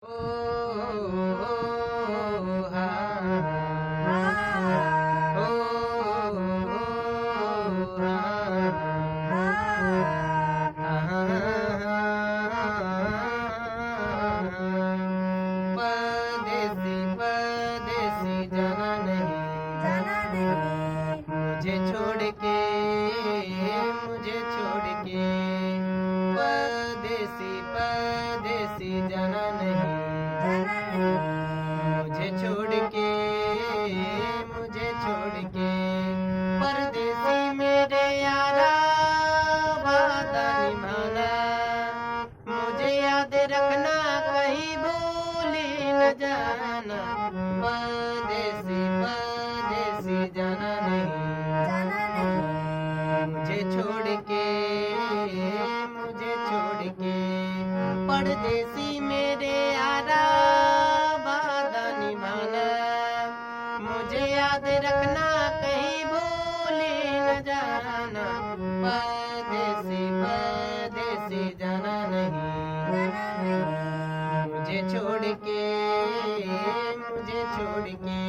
ओ हा ओ परदेसी परदेसी जाना नहीं मुझे छोड़ के परदेसी परदेसी जाना नहीं मुझे छोड़ के परदेसी मेरे यारा वादा निभाना मुझे याद रखना कहीं भूल न जाना परदेसी परदेसी जाना नहीं मुझे छोड़ के परदेसी मेरे यारा वादा निभाना मुझे याद रखना कहीं भूल न जाना परदेसी परदेसी जाना नहीं मुझे छोड़ के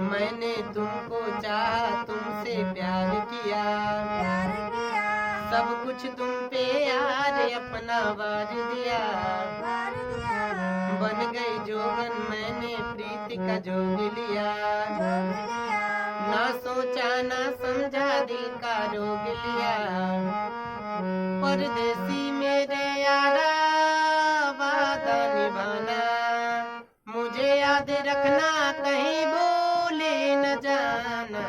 मैंने तुमको चाहा तुमसे प्यार किया सब कुछ तुम पे यार अपना वार दिया बन गई जोगन मैंने प्रीति का जोग लिया ना सोचा ना समझा दिल का रोग लिया परदेसी मेरे यारा वादा निभाना मुझे याद रखना कहीं भूल न जाना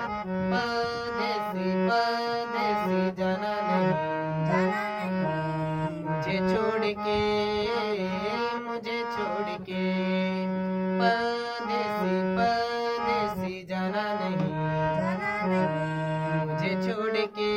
परदेसी परदेसी जाना नहीं मुझे छोड़ के परदेसी परदेसी जाना नहीं मुझे छोड़ के